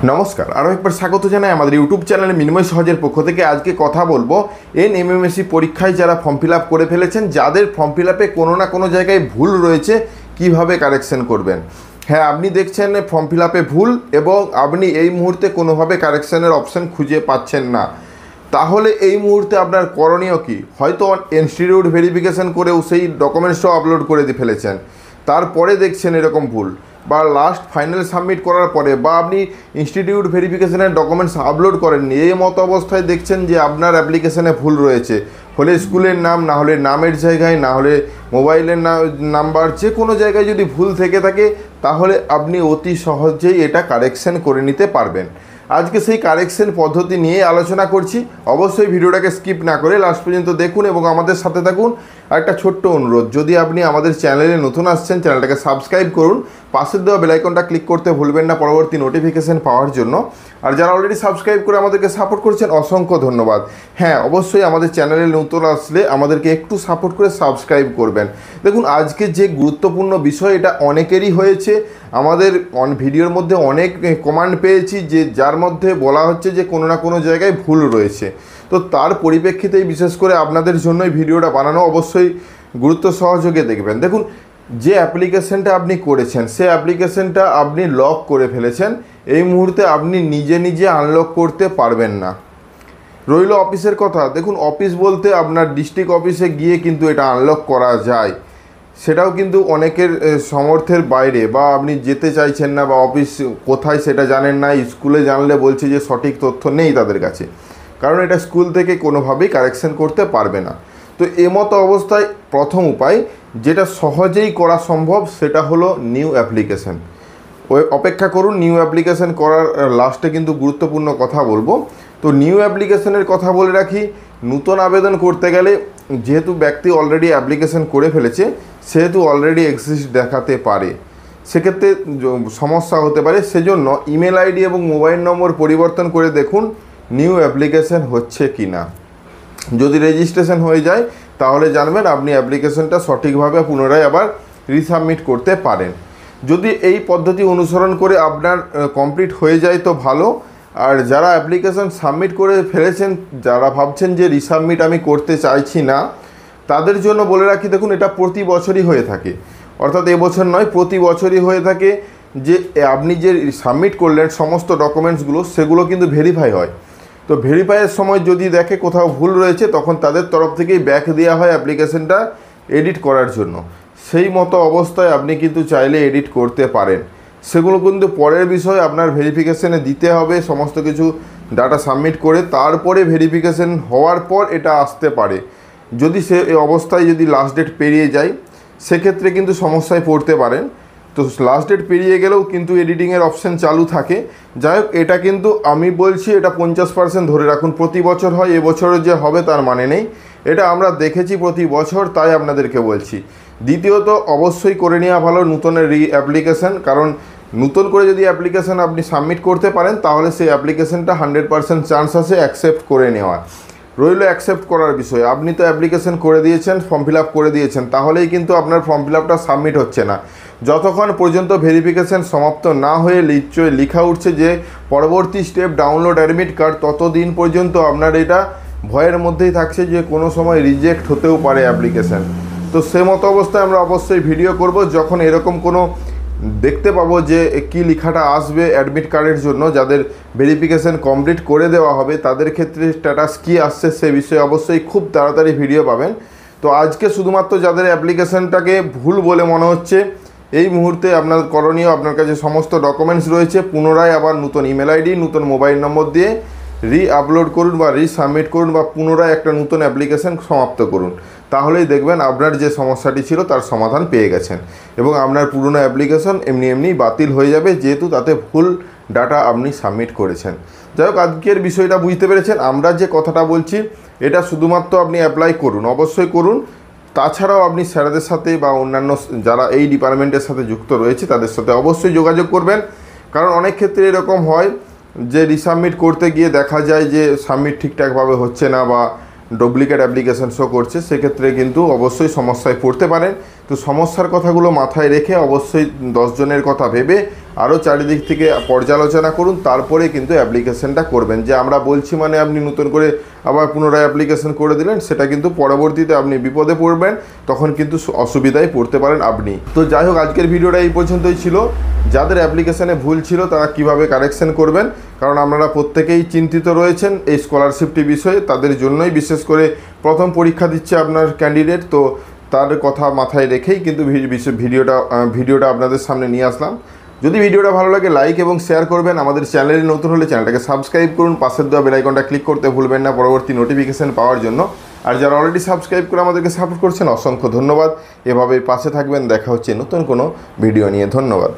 নমস্কার, আরও একবার স্বাগত জানাই আমাদের ইউটিউব চ্যানেলে মিনিময় সহজের পক্ষ থেকে। আজকে কথা বলবো এনএমএমএসসি পরীক্ষায় যারা ফর্ম ফিল আপ করে ফেলেছেন, যাদের ফর্ম ফিল আপে কোনো না কোনো জায়গায় ভুল রয়েছে, কিভাবে কারেকশন করবেন। হ্যাঁ, আপনি দেখছেন ফর্ম ফিল আপে ভুল এবং আপনি এই মুহূর্তে কোনোভাবে কারেকশনের অপশান খুঁজে পাচ্ছেন না, তাহলে এই মুহূর্তে আপনার করণীয় কি? হয়তো ইনস্টিটিউট ভেরিফিকেশন করেও সেই ডকুমেন্টসটাও আপলোড করে দিয়ে ফেলেছেন, তারপরে দেখছেন এরকম ভুল, বা লাস্ট ফাইনাল সাবমিট করার পরে, বা আপনি ইনস্টিটিউট ভেরিফিকেশনের ডকুমেন্টস আপলোড করেননি, এই মতো অবস্থায় দেখছেন যে আপনার অ্যাপ্লিকেশনে ভুল রয়েছে। হলে স্কুলের নাম, না হলে নামের জায়গায়, না হলে মোবাইলের নাম্বার, যে কোনো জায়গায় যদি ভুল থেকে থাকে, তাহলে আপনি অতি সহজেই এটা কারেকশন করে নিতে পারবেন। আজকে সেই কারেকশন পদ্ধতি নিয়ে আলোচনা করছি। অবশ্যই ভিডিওটাকে স্কিপ না করে লাস্ট পর্যন্ত দেখুন এবং আমাদের সাথে থাকুন। আর একটা ছোট্ট অনুরোধ, যদি আপনি আমাদের চ্যানেলে নতুন আসছেন, চ্যানেলটাকে সাবস্ক্রাইব করুন, পাশের দেওয়া বেল আইকনটা ক্লিক করতে ভুলবেন না পরবর্তী নোটিফিকেশন পাওয়ার জন্য। আর যারা অলরেডি সাবস্ক্রাইব করে আমাদেরকে সাপোর্ট করছেন, অসংখ্য ধন্যবাদ। হ্যাঁ, অবশ্যই আমাদের চ্যানেলে নতুন আসলে আমাদেরকে একটু সাপোর্ট করে সাবস্ক্রাইব করবেন। দেখুন, আজকে যে গুরুত্বপূর্ণ বিষয়, এটা অনেকেরই হয়েছে। আমাদের ভিডিওর মধ্যে অনেক কমেন্ট পেয়েছি যে যার মধ্যে বলা হচ্ছে যে কোনো না কোনো জায়গায় ভুল রয়েছে। তো তার পরিপ্রেক্ষিতেই বিশেষ করে আপনাদের জন্যই ভিডিওটা বানানো। অবশ্যই গুরুত্ব সহযোগে দেখবেন। দেখুন, যে অ্যাপ্লিকেশনটা আপনি করেছেন, সে অ্যাপ্লিকেশনটা আপনি লক করে ফেলেছেন। এই মুহূর্তে আপনি নিজে নিজে আনলক করতে পারবেন না। রইল অফিসের কথা। দেখুন, অফিস বলতে আপনার ডিস্ট্রিক্ট অফিসে গিয়ে কিন্তু এটা আনলক করা যায়। সেটাও কিন্তু অনেকের সামর্থ্যের বাইরে, বা আপনি যেতে চাইছেন না, বা অফিস কোথায় সেটা জানেন না। স্কুলে জানলে বলছে যে সঠিক তথ্য নেই তাদের কাছে, কারণ এটা স্কুল থেকে কোনোভাবেই কারেকশন করতে পারবে না। তো এমতো অবস্থায় প্রথম উপায়, যেটা সহজেই করা সম্ভব, সেটা হলো নিউ অ্যাপ্লিকেশন। ওই অপেক্ষা করুন, নিউ অ্যাপ্লিকেশন করার লাস্টে কিন্তু গুরুত্বপূর্ণ কথা বলবো। তো নিউ অ্যাপ্লিকেশনের কথা বলে রাখি, নূতন আবেদন করতে গেলে যেহেতু ব্যক্তি অলরেডি অ্যাপ্লিকেশন করে ফেলেছে, সেহেতু অলরেডি এক্সিস্ট দেখাতে পারে, সেক্ষেত্রে সমস্যা হতে পারে। সেজন্য ইমেল আইডি এবং মোবাইল নম্বর পরিবর্তন করে দেখুন নিউ অ্যাপ্লিকেশন হচ্ছে কি না। যদি রেজিস্ট্রেশন হয়ে যায়, তাহলে জানবেন আপনি অ্যাপ্লিকেশনটা সঠিকভাবে পুনরায় আবার রিসাবমিট করতে পারেন। যদি এই পদ্ধতি অনুসরণ করে আপনার কমপ্লিট হয়ে যায় তো ভালো। আর যারা অ্যাপ্লিকেশন সাবমিট করে ফেলেছেন, যারা ভাবছেন যে রিসাবমিট আমি করতে চাইছি না, তাদের জন্য বলে রাখি, দেখুন এটা প্রতি বছরই হয়ে থাকে, অর্থাৎ এবছর নয়, প্রতি বছরই হয়ে থাকে। যে আপনি যে সাবমিট করলেন সমস্ত ডকুমেন্টসগুলো, সেগুলো কিন্তু ভেরিফাই হয়। তো ভেরিফাইয়ের সময় যদি দেখে কোথাও ভুল রয়েছে, তখন তাদের তরফ থেকেই ব্যাক দেওয়া হয় অ্যাপ্লিকেশনটা এডিট করার জন্য। সেই মতো অবস্থায় আপনি কিন্তু চাইলে এডিট করতে পারেন। সেগুলো কিন্তু পরের বিষয়, আপনার ভেরিফিকেশানে দিতে হবে সমস্ত কিছু ডাটা সাবমিট করে, তারপরে ভেরিফিকেশান হওয়ার পর এটা আসতে পারে। যদি সে অবস্থায় যদি লাস্ট ডেট পেরিয়ে যায়, সেক্ষেত্রে কিন্তু সমস্যায় পড়তে পারেন। তো লাস্ট ডেট পেরিয়ে গেলেও কিন্তু এডিটিংয়ের অপশান চালু থাকে। যাই হোক, এটা কিন্তু আমি বলছি, এটা 50% ধরে রাখুন। প্রতি বছর হয়, এবছরও যে হবে তার মানে নেই। এটা আমরা দেখেছি প্রতি বছর, তাই আপনাদেরকে বলছি। দ্বিতীয়ত, অবশ্যই করে নেওয়া ভালো নূতনের অ্যাপ্লিকেশান, কারণ নূতন করে যদি অ্যাপ্লিকেশান আপনি সাবমিট করতে পারেন, তাহলে সেই অ্যাপ্লিকেশানটা 100% চান্স আছে অ্যাকসেপ্ট করে নেওয়া। রইল অ্যাকসেপ্ট করার বিষয়। আপনি তো অ্যাপ্লিকেশন করে দিয়েছেন, ফর্ম ফিল আপ করে দিয়েছেন, তাহলেই কিন্তু আপনার ফর্ম ফিল আপটা সাবমিট হচ্ছে না। যতক্ষণ পর্যন্ত ভেরিফিকেশান সমাপ্ত না হয়ে লেখা উঠছে যে পরবর্তী স্টেপ ডাউনলোড অ্যাডমিট কার্ড, ততদিন পর্যন্ত আপনার এটা ভয়ের মধ্যেই থাকছে যে কোনো সময় রিজেক্ট হতেও পারে অ্যাপ্লিকেশান। তো সে মতো অবস্থায় আমরা অবশ্যই ভিডিও করব যখন এরকম কোনো দেখতে পাবো যে কী লেখাটা আসবে অ্যাডমিট কার্ডের জন্য। যাদের ভেরিফিকেশান কমপ্লিট করে দেওয়া হবে, তাদের ক্ষেত্রে স্ট্যাটাস কী আসছে সে বিষয়ে অবশ্যই খুব তাড়াতাড়ি ভিডিও পাবেন। তো আজকে শুধুমাত্র যাদের অ্যাপ্লিকেশানটাকে ভুল বলে মনে হচ্ছে, এই মুহূর্তে আপনার করণীয়, আপনার কাছে সমস্ত ডকুমেন্টস রয়েছে, পুনরায় আবার নতুন ইমেল আইডি, নতুন মোবাইল নম্বর দিয়ে আপলোড করুন, বা সাবমিট করুন, বা পুনরায় একটা নতুন অ্যাপ্লিকেশান সমাপ্ত করুন। তাহলেই দেখবেন আপনার যে সমস্যাটি ছিল তার সমাধান পেয়ে গেছেন, এবং আপনার পুরনো অ্যাপ্লিকেশন এমনি বাতিল হয়ে যাবে, যেহেতু তাতে ভুল ডাটা আপনি সাবমিট করেছেন। যাই হোক, আজকের বিষয়টা বুঝতে পেরেছেন। আমরা যে কথাটা বলছি, এটা শুধুমাত্র আপনি অ্যাপ্লাই করুন, অবশ্যই করুন। তাছাড়াও আপনি স্যারদের সাথে বা অন্যান্য যারা এই ডিপার্টমেন্টের সাথে যুক্ত রয়েছে, তাদের সাথে অবশ্যই যোগাযোগ করবেন। কারণ অনেক ক্ষেত্রে এরকম হয় যে রিসাবমিট করতে গিয়ে দেখা যায় যে সাবমিট ঠিকঠাকভাবে হচ্ছে না, বা ডুপ্লিকেট অ্যাপ্লিকেশান শো করছে, সেক্ষেত্রে কিন্তু অবশ্যই সমস্যায় পড়তে পারেন। তো সমস্যার কথাগুলো মাথায় রেখে অবশ্যই 10 জনের কথা ভেবে আরও চারিদিক থেকে পর্যালোচনা করুন, তারপরে কিন্তু অ্যাপ্লিকেশনটা করবেন। যে আমরা বলছি মানে আপনি নতুন করে আবার পুনরায় অ্যাপ্লিকেশন করে দিলেন, সেটা কিন্তু পরবর্তীতে আপনি বিপদে পড়বেন, তখন কিন্তু অসুবিধায় পড়তে পারেন আপনি। তো যাই হোক, আজকের ভিডিওটা এই পর্যন্তই ছিল। যাদের অ্যাপ্লিকেশানে ভুল ছিল তারা কিভাবে কারেকশন করবেন, কারণ আপনারা প্রত্যেকেই চিন্তিত রয়েছেন এই স্কলারশিপটি বিষয়ে। তাদের জন্যই বিশেষ করে প্রথম পরীক্ষা দিচ্ছে আপনার ক্যান্ডিডেট, তো তার কথা মাথায় রেখেই কিন্তু ভিডিওটা আপনাদের সামনে নিয়ে আসলাম। যদি ভিডিওটা ভালো লাগে লাইক এবং শেয়ার করবেন। আমাদের চ্যানেলে নতুন হলে চ্যানেলটাকে সাবস্ক্রাইব করুন, পাশের দেওয়া বেল আইকনটা ক্লিক করতে ভুলবেন না পরবর্তী নোটিফিকেশান পাওয়ার জন্য। আর যারা অলরেডি সাবস্ক্রাইব করে আমাদেরকে সাপোর্ট করছেন, অসংখ্য ধন্যবাদ। এভাবেই পাশে থাকবেন। দেখা হচ্ছে নতুন কোনো ভিডিও নিয়ে। ধন্যবাদ।